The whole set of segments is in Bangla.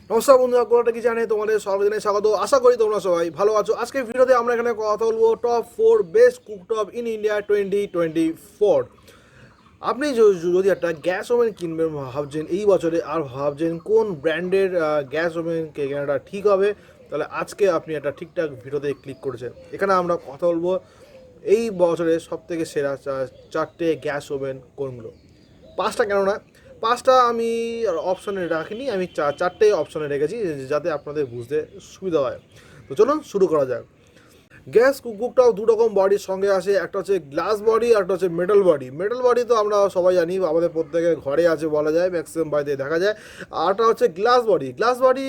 নমস্কার বন্ধুরা, কোলাটা কি জানে তোমাদের সর্বজনে স্বাগত। আশা করি তোমরা সবাই ভালো আছো। আজকের ভিডিওতে আমরা এখানে কথা বলবো top 4 best cooktop in India 2024। আপনি যদি একটা গ্যাস ওভেন কিনবেন ভাবছেন এই বছরে, আর ভাবছেন কোন ব্র্যান্ডের গ্যাস ওভেন কেনাটা ঠিক হবে, তাহলে আজকে আপনি একটা ঠিকঠাক ভিডিওতে ক্লিক করেছেন। এখানে আমরা কথা বলবো এই বছরের সবথেকে সেরা চারটে গ্যাস ওভেন কোনগুলো। পাঁচটা কেন না, পাঁচটা আমি অপশনে রাখিনি, আমি চারটে অপশনে রেখেছি যাতে আপনাদের বুঝতে সুবিধা হয়। তো চলুন শুরু করা যাক। গ্যাস কুকটাও দু রকম বডির সঙ্গে আসে, একটা হচ্ছে গ্লাস বডি, একটা হচ্ছে মেটাল বডি। মেটাল বডি তো আমরা সবাই জানি, আমাদের প্রত্যেকের ঘরে আছে বলা যায়, ম্যাক্সিমাম বাড়িতে দেখা যায়। আরটা হচ্ছে glass body. Glass body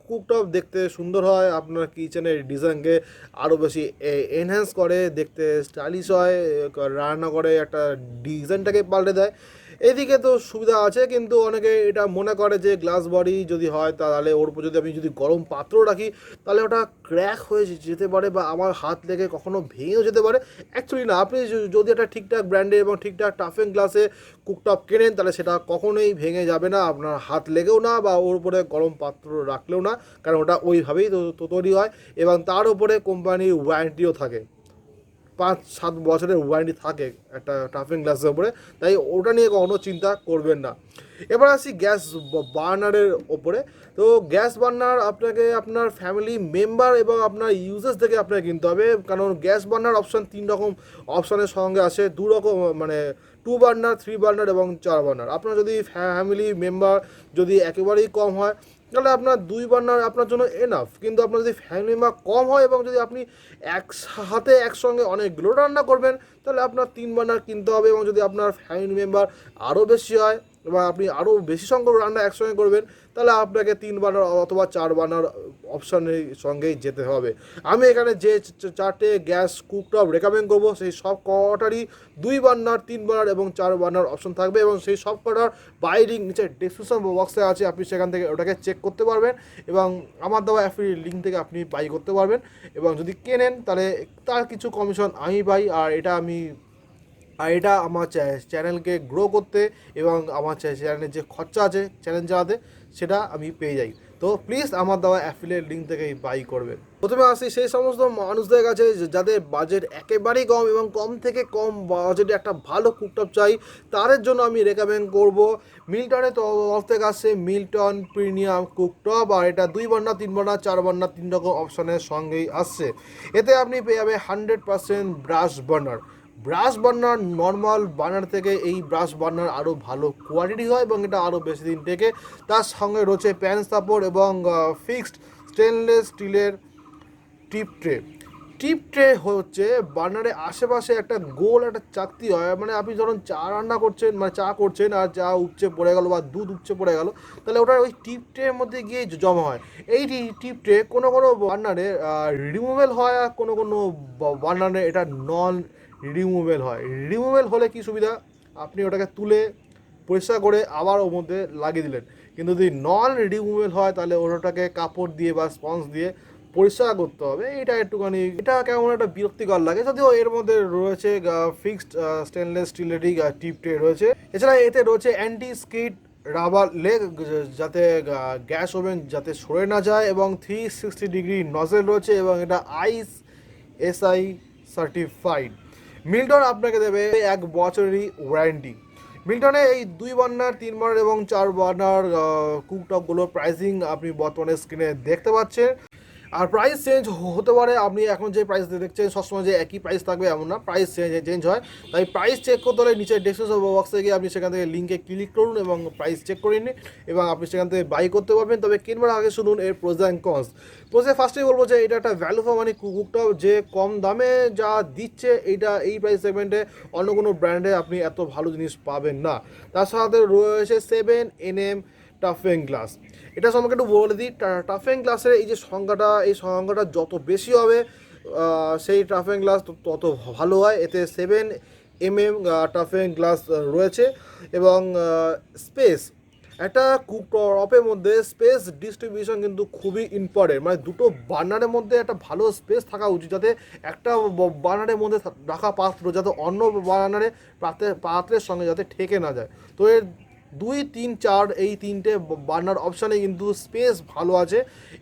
cooktop দেখতে সুন্দর হয়, আপনার কিচেনের ডিজাইনকে আরও বেশি এনহ্যান্স করে, দেখতে স্টাইলিশ হয়, রান্না করে একটা ডিজাইনটাকে পাল্টে দেয়। এদিকে তো সুবিধা আছে, কিন্তু অনেকে এটা মনে করে যে গ্লাস বডি যদি হয় তাহলে ওর উপর যদি আমি যদি গরম পাত্র রাখি তাহলে ওটা ক্র্যাক হয়ে যেতে পারে বা আমার হাত লেগে কখনো ভেঙেও যেতে পারে। অ্যাকচুয়ালি না, আপনি যদি একটা ঠিকঠাক ব্র্যান্ডে এবং ঠিকঠাক টাফেন গ্লাসে কুকটপ কেনেন তাহলে সেটা কখনোই ভেঙে যাবে না, আপনার হাত লেগেও না বা ওর উপরে গরম পাত্র রাখলেও না, কারণ ওটা ওইভাবেই তো তৈরি হয় এবং তার উপরে কোম্পানির ওয়ারেন্টিও থাকে। 5-7 বছরের ওয়ারেন্টি থাকে একটা টাফিং গ্লাসের উপরে, তাই ওটা নিয়ে কখনো চিন্তা করবেন না। এবার আসি গ্যাস বার্নারের ওপরে। তো গ্যাস বার্নার আপনাকে আপনার ফ্যামিলি মেম্বার এবং আপনার ইউজেস থেকে আপনাকে কিনতে হবে, কারণ গ্যাস বার্নার অপশান 3 রকম অপশানের সঙ্গে আসে, 2 রকম মানে 2 বার্নার, 3 বার্নার এবং 4 বার্নার। আপনার যদি ফ্যামিলি মেম্বার যদি একেবারেই কম হয় তাহলে আপনার 2 বার্নার আপনার জন্য এনাফ, কিন্তু আপনার যদি ফ্যামিলি মেম্বার কম হয় এবং যদি আপনি একসাথে একসঙ্গে অনেকগুলো রান্না করবেন তাহলে আপনার 3 বার্নার কিনতে হবে, এবং যদি আপনার ফ্যামিলি মেম্বার আরও বেশি হয় এবং আপনি আরও বেশি সংখ্যক রান্না একসঙ্গে করবেন তাহলে আপনাকে 3 বার্নার অথবা 4 বার্নার অপশানের সঙ্গেই যেতে হবে। আমি এখানে যে চারটে গ্যাস কুকটপ রেকমেন্ড করবো সেই সব কটারই 2 বার্নার, 3 বার্নার এবং 4 বার্নার অপশন থাকবে, এবং সেই সব কটার বাইরিং নিচে ডিসক্রিপশন বক্সে আছে, আপনি সেখান থেকে ওটাকে চেক করতে পারবেন এবং আমার দেওয়া অ্যাফিলিয়েট লিঙ্ক থেকে আপনি বাই করতে পারবেন। এবং যদি কেনেন তাহলে তার কিছু কমিশন আমি পাই, আর এটা আমার চ্যানেলকে গ্রো করতে এবং আমার চ্যানেলের যে খরচা আছে চ্যানেল চালাতে সেটা আমি পেয়ে যাই। তো প্লিজ আমার দেওয়া অ্যাফিলিয়েট লিঙ্ক থেকে বাই করবেন। প্রথমে আসি সেই সমস্ত মানুষদের কাছে যাদের বাজেট একেবারেই কম এবং কম থেকে কম বাজেটে একটা ভালো কুকটপ চাই, তাদের জন্য আমি রেকমেন্ড করব মিল্টনের তরফ থেকে আসছে মিল্টন প্রিমিয়াম কুকটপ। আর এটা 2 বার্নার, 3 বার্নার, 4 বার্নার 3 রকম অপশনের সঙ্গেই আসছে। এতে আপনি পেয়ে যাবে 100% brush burner. Brush burner normal burner থেকে এই ব্রাশ বার্নার আরও ভালো কোয়ালিটি হয় এবং এটা আরও বেশি দিন থেকে। তার সঙ্গে রয়েছে প্যান সাপোর্ট এবং ফিক্সড স্টেনলেস স্টিলের টিপ ট্রে হচ্ছে বার্নারের আশেপাশে একটা গোল একটা চাকতি হয়, মানে আপনি যখন চা রান্না করছেন মানে চা করছেন আর চা উপচে পড়ে গেল বা দুধ উপচে পড়ে গেল তাহলে ওটা ওই টিপ ট্রের মধ্যে গিয়ে জমা হয়। এই টিপ ট্রে কোনো কোনো বার্নারে রিমুভেল হয় আর কোনো কোনো বার্নারে এটা নন রিমুভেল হয়। রিমুভেল হলে কি সুবিধা, আপনি ওটাকে তুলে পরিষ্কার করে আবার ওর মধ্যে লাগিয়ে দিলেন, কিন্তু যদি নন রিমুভেল হয় তাহলে ওটাকে কাপড় দিয়ে বা স্পঞ্জ দিয়ে পরিষ্কার করতে হবে। এটা একটুখানি এটা কেমন একটা বিরক্তিকর লাগে, যদিও এর মধ্যে রয়েছে ফিক্সড স্টেনলেস স্টিলেরই টিপ ট্রে রয়েছে। এছাড়া এতে রয়েছে অ্যান্টি স্কিড রাবার লেগ, যাতে গ্যাস ওভেন যাতে সরে না যায়, এবং 360 ডিগ্রি নজেল রয়েছে এবং এটা এসআই সার্টিফাইড। মিল্টন আপনাকে দেবে 1 বছরেরই ওয়ারেন্টি। মিল্টনে এই 2 বার্নার, 3 বার্নার এবং 4 বার্নার কুকটপগুলোর প্রাইসিং আপনি বর্তমানে স্ক্রিনে দেখতে পাচ্ছেন। আর প্রাইস চেঞ্জ হতে পারে, আপনি এখন যে প্রাইস দেখছেন সবসময় যে একই প্রাইস থাকবে এমন না, প্রাইস চেঞ্জ হয়। তাই প্রাইস চেক করতে হলে নিচে ডেসক্রিপশন বক্সে গিয়ে আপনি সেখান থেকে লিঙ্কে ক্লিক করুন এবং প্রাইস চেক করে নিন এবং আপনি সেখান থেকে বাই করতে পারবেন। তবে কিনবার আগে শুনুন এর প্রোজ অ্যান্ড কনস। প্রোজে ফার্স্টেই বলবো যে এটা একটা ভ্যালু ফর মানি কুকটপ, যে কম দামে যা দিচ্ছে এই প্রাইস সেগমেন্টে অন্য কোনো ব্র্যান্ডে আপনি এত ভালো জিনিস পাবেন না। তার সাথে রয়েছে 7nm টাফেন গ্লাস। এটা সম্পর্কে একটু বলে দিই, টাফেন গ্লাসের এই যে সংখ্যাটা যত বেশি হবে সেই টাফেন গ্লাস তত ভালো হয়। এতে 7mm টাফেন গ্লাস রয়েছে এবং স্পেস, একটা কুকটপের মধ্যে স্পেস ডিস্ট্রিবিউশন কিন্তু খুবই ইম্পর্টেন্ট, মানে দুটো বার্নারের মধ্যে একটা ভালো স্পেস থাকা উচিত, যাতে একটা বার্নারের মধ্যে রাখা পাত্র যাতে অন্য বার্নারে পাত্রের সঙ্গে যাতে ঠেকে না যায়। তো এর 2, 3, 4 এই তিনটে বার্নার অপশানে কিন্তু স্পেস ভালো আছে।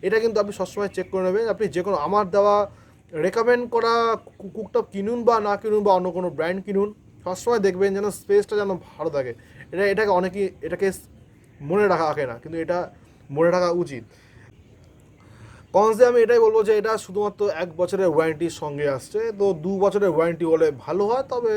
এটা কিন্তু আপনি সবসময় চেক করে নেবেন। আপনি যে কোনো আমার দেওয়া রেকমেন্ড করা কুকটপ কিনুন বা না কিনুন বা অন্য কোনো ব্র্যান্ড কিনুন, সবসময় দেখবেন যেন স্পেসটা যেন ভালো থাকে। এটাকে অনেকেই এটাকে মনে রাখে না, কিন্তু এটা মনে রাখা উচিত। কনসে আমি এটাই বলবো যে এটা শুধুমাত্র 1 বছরের ওয়ারেন্টির সঙ্গে আসছে, তো 2 বছরের ওয়ারেন্টি হলে ভালো হয়। তবে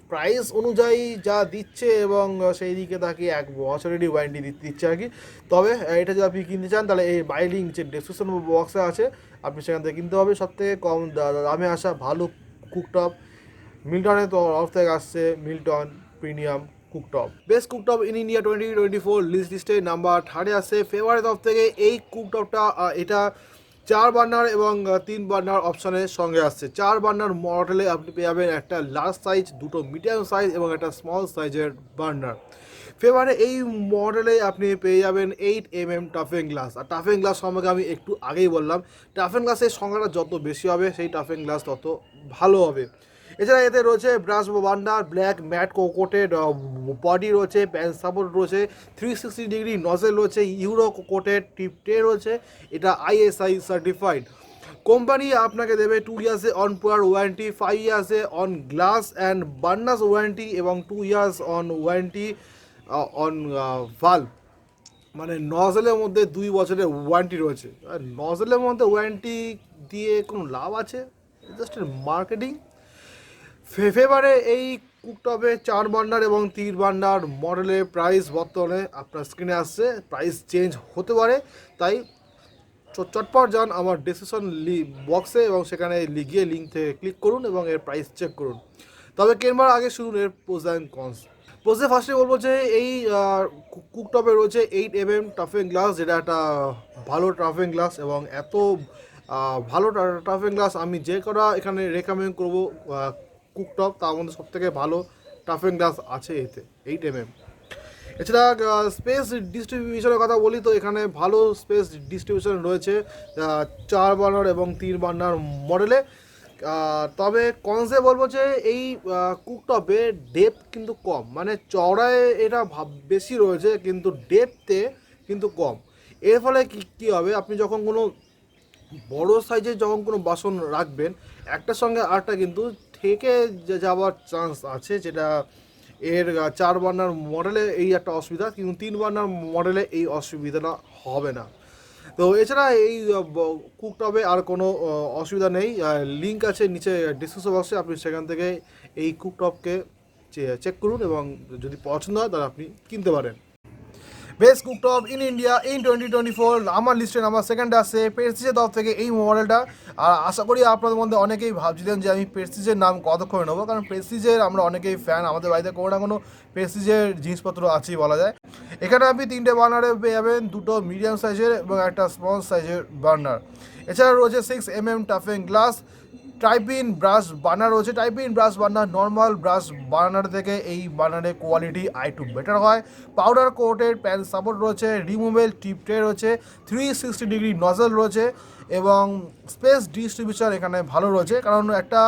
প্রাইস অনুযায়ী যা দিচ্ছে এবং সেই দিকে তাকে 1 বছরেরই ওয়ারেন্টি দিচ্ছে আর কি। তবে এটা যদি আপনি কিনতে চান তাহলে এই বাই লিঙ্ক যে ডিসক্রিপশন বক্সে আছে, আপনি সেখান থেকে কিনতে হবে। সবথেকে কম দামে আসা ভালো কুকটপ মিল্টনের তরফ থেকে আসছে, Milton premium cooktop. Best cooktop in India 2024 লিস্টে নাম্বার 3 আসছে ফেভারের তরফ থেকে। এই কুকটপটা এটা 4 বার্নার এবং 3 বার্নার অপশানের সঙ্গে আসছে। 4 বার্নার মডেলে আপনি পেয়ে যাবেন একটা লার্জ সাইজ, 2টো মিডিয়াম সাইজ এবং একটা স্মল সাইজের বার্নার। ফেভারে এই মডেলে আপনি পেয়ে যাবেন 8 mm টাফেন গ্লাস। আর টাফেন গ্লাস সম্পর্কে আমি একটু আগেই বললাম, টাফেন গ্লাসের সংখ্যাটা যত বেশি হবে সেই টাফেন গ্লাস তত ভালো হবে। এছাড়া এতে রয়েছে brass burner, black matte coated body রয়েছে, প্যান সাপোর্ট রয়েছে, 360 ডিগ্রি নজেল রয়েছে, ইউরো কোটেড টিপ ট্রে রয়েছে। এটা ISI সার্টিফাইড। কোম্পানি আপনাকে দেবে 2 ইয়ার্সে অন পুয়ার ওয়ারেন্টি, 5 ইয়ার্সে on glass and burners warranty এবং 2 years on warranty on valve. মানে নজেলের মধ্যে 2 বছরের ওয়ারেন্টি রয়েছে। আর নজেলের মধ্যে ওয়ারেন্টি দিয়ে কোনো লাভ আছে? Just marketing. ফেভারে এই কুকটপে 4 বার্নার এবং 3 বার্নার মডেলের প্রাইস বর্তমানে আপনার স্ক্রিনে আসছে। প্রাইস চেঞ্জ হতে পারে, তাই চটপট যান আমার ডিসক্রিপশন বক্সে এবং সেখানে গিয়ে লিঙ্ক থেকে ক্লিক করুন এবং এর প্রাইস চেক করুন। তবে কেনবার আগে শুনুন এর প্রোস অ্যান্ড কনস। প্রোসে ফার্স্টে বলবো যে এই কুকটপে রয়েছে 8 mm টাফেন গ্লাস, যেটা একটা ভালো টাফেন গ্লাস এবং এত ভালো টাফেন গ্লাস আমি যে করা এখানে রেকমেন্ড করবো কুকটপ, তার মধ্যে সবথেকে ভালো টাফেন গ্লাস আছে এতে 8 mm। এছাড়া স্পেস ডিস্ট্রিবিউশনের কথা বলি তো এখানে ভালো স্পেস ডিস্ট্রিবিউশন রয়েছে 4 বার্নার এবং 3 বার্নার মডেলে। তবে কনসে বলবো যে এই কুকটপে ডেপথ কিন্তু কম, মানে চওড়ায় এটা বেশি রয়েছে কিন্তু ডেপথে কিন্তু কম। এর ফলে কী হবে, আপনি যখন কোনো বড় সাইজের যখন কোনো বাসন রাখবেন, একটার সঙ্গে আরেকটা কিন্তু থেকে যাওয়ার চান্স আছে, যেটা এর 4 বার্নার মডেলে এই একটা অসুবিধা, কিন্তু 3 বার্নার মডেলে এই অসুবিধাটা হবে না। তো এছাড়া এই কুকটপে আর কোনো অসুবিধা নেই। লিঙ্ক আছে নিচে ডিসক্রিপশন বক্সে, আপনি সেখান থেকে এই কুকটপকে চেক করুন এবং যদি পছন্দ হয় তাহলে আপনি কিনতে পারেন। Best cooktop in India in 2024 আমার লিস্টে নাম্বার 2 আসছে প্রেস্টিজের তরফ থেকে এই মোবাইলটা। আর আশা করি আপনাদের মধ্যে অনেকেই ভাবছিলেন যে আমি প্রেস্টিজের নাম কত করে নেবো, কারণ প্রেস্টিজের আমরা অনেকেই ফ্যান, আমাদের বাড়িতে কোনো না কোনো প্রেস্টিজের জিনিসপত্র আছেই বলা যায়। এখানে আপনি 3টে বার্নারে পেয়ে যাবেন, 2টো মিডিয়াম সাইজের এবং একটা স্মল সাইজের বার্নার। এছাড়া রয়েছে 6 mm টাফেন গ্লাস, টাইপিন ব্রাশ বার্নার রয়েছে। টাইপিন brass burner normal brass burner থেকে এই বার্নারের কোয়ালিটি একটু বেটার হয়। পাউডার কোটেড প্যান সাপোর্ট রয়েছে, রিমুভেল টিপ ট্রে রয়েছে, 360 ডিগ্রি নজল রয়েছে এবং স্পেস ডিস্ট্রিবিউশন এখানে ভালো রয়েছে, কারণ একটা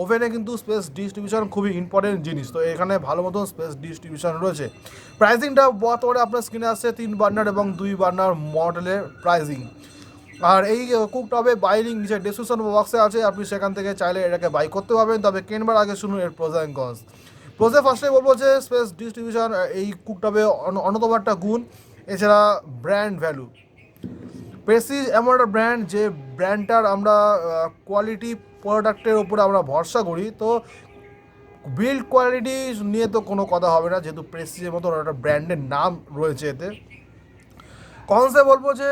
ওভেনে কিন্তু স্পেস ডিস্ট্রিবিউশন খুবই ইম্পর্টেন্ট জিনিস, তো এখানে ভালো মতো স্পেস ডিস্ট্রিবিউশন রয়েছে। প্রাইসিংটা বর্তমানে আপনার স্ক্রিনে আসছে 3 বার্নার এবং 2 বার্নার মডেলের প্রাইসিং। আর এই কুকটপে বাই লিঙ্ক নিচে ডিসক্রিপশন বক্সে আছে, আপনি সেখান থেকে চাইলে এটাকে বাই করতে পারবেন। তবে কেনবার আগে শুনুন এর প্রোস অ্যান্ড কনস। প্রোসে ফার্স্টে বলবো যে স্পেস ডিস্ট্রিবিউশন এই কুকটপে অন্যতম একটা গুণ। এছাড়া ব্র্যান্ড ভ্যালু, প্রেস্টিজ এমন একটা ব্র্যান্ড যে ব্র্যান্ডটার আমরা কোয়ালিটি প্রোডাক্টের ওপরে আমরা ভরসা করি, তো বিল্ড কোয়ালিটি নিয়ে তো কোনো কথা হবে না, যেহেতু প্রেস্টিজের মতো একটা ব্র্যান্ডের নাম রয়েছে এতে। কনসে বলবো যে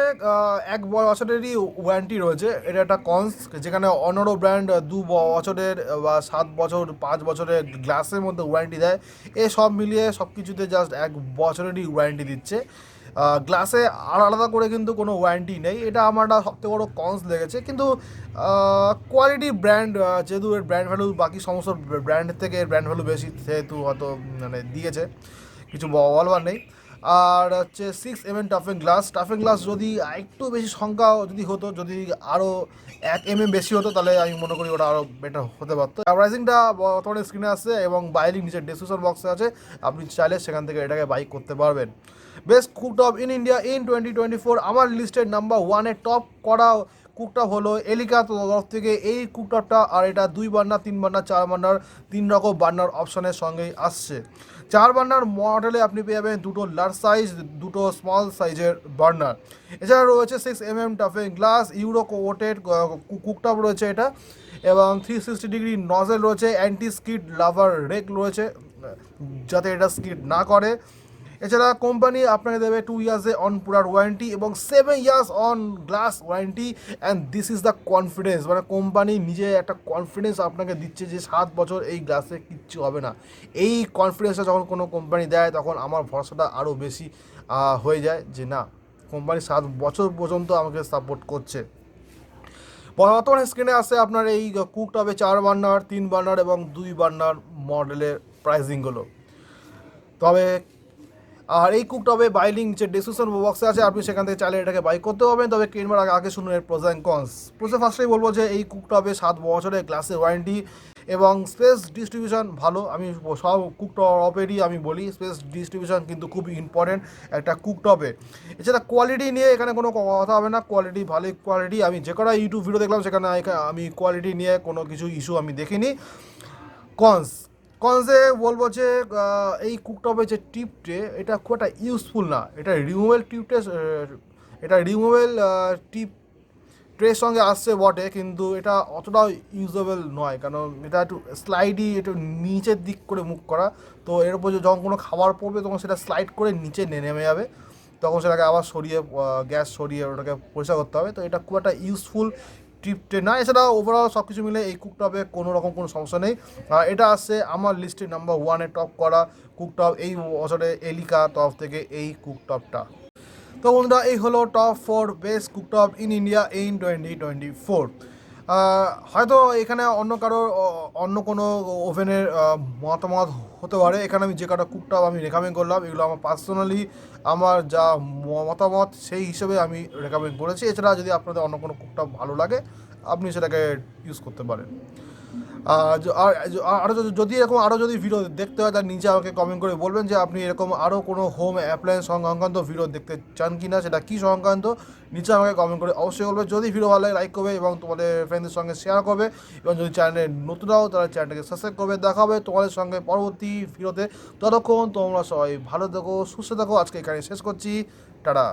1 বছরেরই ওয়ারেন্টি রয়েছে, এটা একটা কনস, যেখানে অন্যান্য ব্র্যান্ড 2 বছরের বা 7 বছর 5 বছরের গ্লাসের মধ্যে ওয়ারেন্টি দেয়। এ সব মিলিয়ে সব কিছুতে জাস্ট 1 বছরেরই ওয়ারেন্টি দিচ্ছে। গ্লাসে আর আলাদা করে কিন্তু কোনো ওয়ারেন্টি নেই, এটা আমার সবথেকে বড়ো কনস লেগেছে। কিন্তু কোয়ালিটি ব্র্যান্ড, যেহেতু এর ব্র্যান্ড ভ্যালু বাকি সমস্ত ব্র্যান্ডের থেকে এর ব্র্যান্ড ভ্যালু বেশি, সেহেতু হয়তো মানে দিয়েছে, কিছু বলবার নেই। আর হচ্ছে 6 mm টাফেন গ্লাস যদি একটু বেশি সংখ্যা যদি হতো, যদি আরও 1 mm বেশি হতো, তাহলে আমি মনে করি ওটা আরও বেটার হতে পারতো। প্রাইসিংটা বর্তমানে স্ক্রিনে আছে এবং বাইরে নিচের ডেসক্রিপশন বক্সে আছে, আপনি চাইলে সেখান থেকে এটাকে বাই করতে পারবেন। Best cooktop in India in 2024, আমার লিস্টের নাম্বার 1-এ টপ করা কুকটপ হলো এলিকা তরফ থেকে এই কুকটপটা। আর এটা 2 বার্নার, 3 বার্নার, 4 বার্নার, 3 রকম বার্নার অপশনের সঙ্গেই আসছে। 4 বার্নার মডেলে আপনি পেয়ে যাবেন দুটো লার্জ সাইজ, দুটো স্মল সাইজের বার্নার। এছাড়া রয়েছে 6 mm টাফেন গ্লাস, ইউরো কোটেড কুকটপ রয়েছে এটা, এবং 360 ডিগ্রি নজেল রয়েছে, অ্যান্টি স্কিড লাভার রেক রয়েছে যাতে এটা স্কিড না করে। এছাড়া কোম্পানি আপনাকে দেবে 2 ইয়ার্সে অন পুরার ওয়ারেন্টি এবং 7 years on glass warranty. And this is the confidence, মানে কোম্পানি নিজে একটা কনফিডেন্স আপনাকে দিচ্ছে যে 7 বছর এই গ্লাসে কিচ্ছু হবে না। এই কনফিডেন্সটা যখন কোনো কোম্পানি দেয় তখন আমার ভরসাটা আরও বেশি হয়ে যায় যে না, কোম্পানি 7 বছর পর্যন্ত আমাকে সাপোর্ট করছে। বর্তমানে স্ক্রিনে আসে আপনার এই কুকটপে 4 বার্নার, 3 বার্নার এবং 2 বার্নার মডেলের প্রাইসিংগুলো। তবে আর এই কুকটপে বাই লিঙ্ক যে ডিসক্রিপশন বক্সে আছে, আপনি সেখান থেকে চাইলে এটাকে বাই করতে পারবেন। তবে কিনবার আগে শুনুন এর প্রোস অ্যান্ড কনস। ফার্স্টেই বলবো যে এই কুকটপে 7 বছরের গ্লাসের ওয়ারেন্টি এবং স্পেস ডিস্ট্রিবিউশন ভালো। আমি সব কুকটপেরই আমি বলি স্পেস ডিস্ট্রিবিউশন কিন্তু খুব ইম্পর্টেন্ট একটা কুকটপে। এছাড়া কোয়ালিটি নিয়ে এখানে কোনো কথা হবে না, কোয়ালিটি ভালোই কোয়ালিটি। আমি যে কটা ইউটিউব ভিডিও দেখলাম সেখানে আমি কোয়ালিটি নিয়ে কোনো কিছু ইস্যু আমি দেখিনি। কনসে বলবো যে এই কুকটপের যে টিপটে এটা খুব একটা ইউজফুল না। এটা রিমুভেল টিপটে, এটা রিমুভেল টিপ ট্রের সঙ্গে আসছে বটে, কিন্তু এটা অতটাও ইউজেবল নয়, কারণ এটা একটু স্লাইডই, একটু নিচের দিক করে মুখ করা। তো এর উপর যখন কোনো খাবার পড়বে তখন সেটা স্লাইড করে নিচে নেমে যাবে, তখন সেটাকে আবার সরিয়ে গ্যাস সরিয়ে ওটাকে পরিষ্কার করতে হবে। তো এটা খুব একটা ইউজফুল টিপটে না। এছাড়া ওভারঅল সব কিছু মিলে এই কুকটপে কোনো রকম কোনো সমস্যা নেই। এটা আসছে আমার লিস্টে নাম্বার 1-এ টপ করা কুকটপ এই বছরে এলিকা তরফ থেকে এই কুকটপটা। তো বন্ধুরা, এই হলো top 4 best cooktop in India in 2024। হয়তো এখানে অন্য কোনো ওভেনের মতামত হতে পারে। এখানে আমি যে কটা কুকটপ আমি রেকমেন্ড করলাম এগুলো আমার পার্সোনালি আমার যা মতামত সেই হিসেবে আমি রেকমেন্ড করেছি। এছাড়া যদি আপনাদের অন্য কোনো কুকটপ ভালো লাগে আপনি সেটাকে ইউজ করতে পারেন। আরও যদি এরকম আরও যদি ভিডিও দেখতে হয় তার নিচে আমাকে কমেন্ট করে বলবেন যে আপনি এরকম আরও কোনো হোম অ্যাপ্লায়েন্স সংক্রান্ত ভিডিও দেখতে চান কি না, সেটা কী সংক্রান্ত নিচে আমাকে কমেন্ট করে অবশ্যই বলবে। যদি ভিডিও ভালো লাগে লাইক করবে এবং তোমাদের ফ্রেন্ডদের সঙ্গে শেয়ার করবে, এবং যদি চ্যানেলে নতুন হও তাহলে চ্যানেলটাকে সাবস্ক্রাইব করবে। দেখা হবে তোমাদের সঙ্গে পরবর্তী ভিডিওতে। ততক্ষণ তোমরা সবাই ভালো থেকো, সুস্থ থাকো। আজকে এখানে শেষ করছি, টাটা।